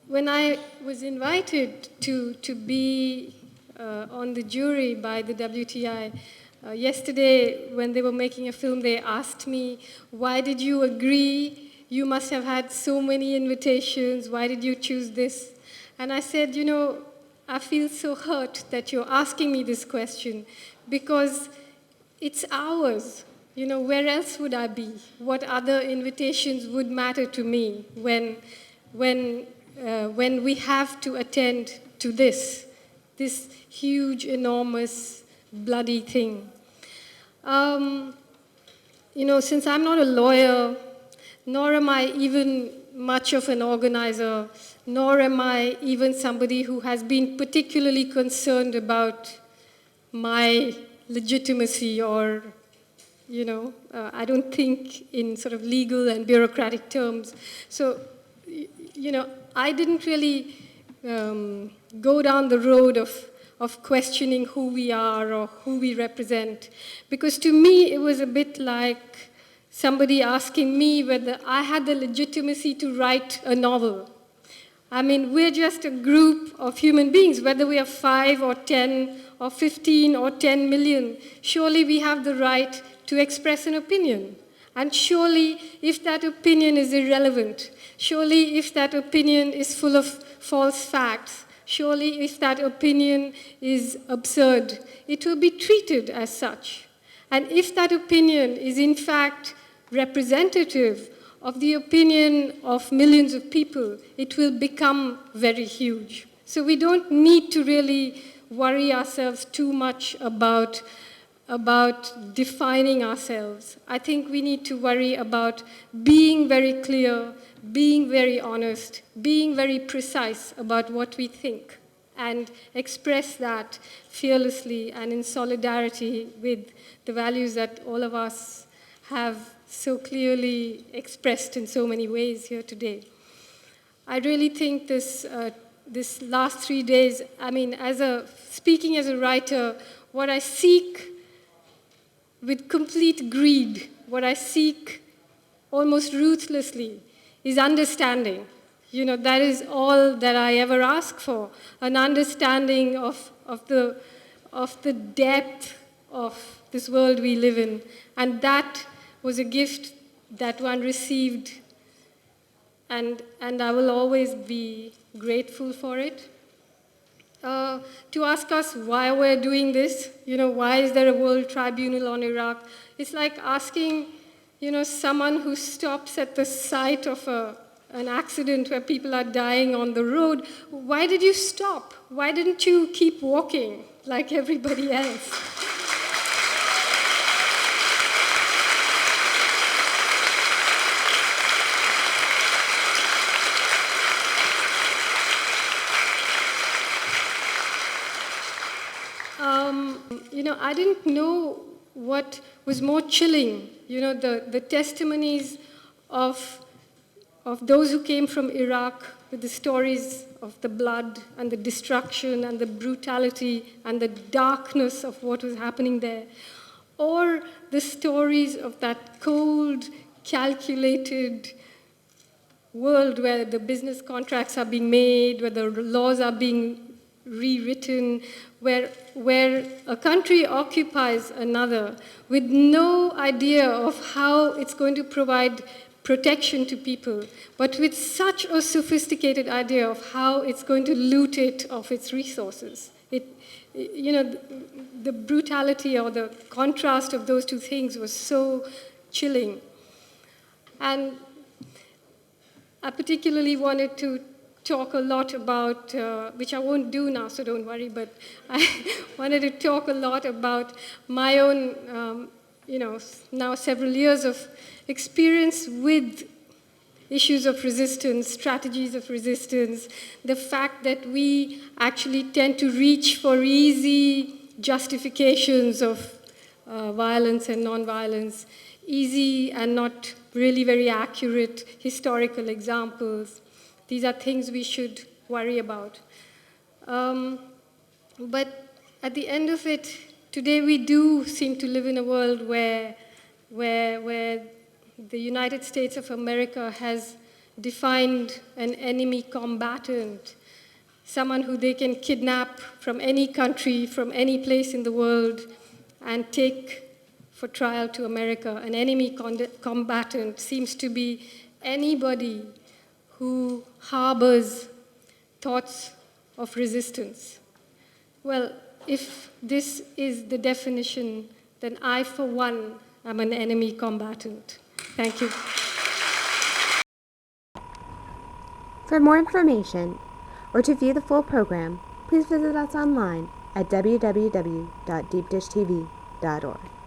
when I was invited to be on the jury by the WTI, yesterday when they were making a film, they asked me, why did you agree? You must have had so many invitations. Why did you choose this? And I said, I feel so hurt that you're asking me this question because it's ours. Where else would I be? What other invitations would matter to me when we have to attend to this huge, enormous, bloody thing? Since I'm not a lawyer, nor am I even much of an organizer, nor am I even somebody who has been particularly concerned about my legitimacy or, I don't think in sort of legal and bureaucratic terms. So, I didn't really go down the road of questioning who we are or who we represent. Because to me, it was a bit like somebody asking me whether I had the legitimacy to write a novel. I mean, we're just a group of human beings, whether we are 5 or 10 or 15 or 10 million. Surely we have the right to express an opinion. And surely, if that opinion is irrelevant, surely if that opinion is full of false facts, surely if that opinion is absurd, it will be treated as such. And if that opinion is in fact representative of the opinion of millions of people, it will become very huge. So we don't need to really worry ourselves too much about defining ourselves. I think we need to worry about being very clear, being very honest, being very precise about what we think, and express that fearlessly and in solidarity with the values that all of us have so clearly expressed in so many ways here today. I really think this last 3 days, I mean, speaking as a writer, what I seek with complete greed, what I seek almost ruthlessly is understanding. That is all that I ever ask for, an understanding of the depth of this world we live in. And that was a gift that one received, and I will always be grateful for it. To ask us why we're doing this, why is there a World Tribunal on Iraq? It's like asking, someone who stops at the site of an accident where people are dying on the road, why did you stop? Why didn't you keep walking like everybody else? I didn't know what was more chilling, the testimonies of those who came from Iraq with the stories of the blood and the destruction and the brutality and the darkness of what was happening there, or the stories of that cold, calculated world where the business contracts are being made, where the laws are being rewritten, where a country occupies another with no idea of how it's going to provide protection to people, but with such a sophisticated idea of how it's going to loot it of its resources. The brutality or the contrast of those two things was so chilling. And I particularly wanted to talk a lot about, which I won't do now, so don't worry, but I wanted to talk a lot about my own, now several years of experience with issues of resistance, strategies of resistance, the fact that we actually tend to reach for easy justifications of violence and non-violence, easy and not really very accurate historical examples. These are things we should worry about. But at the end of it, today we do seem to live in a world where the United States of America has defined an enemy combatant, someone who they can kidnap from any country, from any place in the world, and take for trial to America. An enemy combatant seems to be anybody who harbors thoughts of resistance. Well, if this is the definition, then I, for one, am an enemy combatant. Thank you. For more information or to view the full program, please visit us online at www.deepdishtv.org.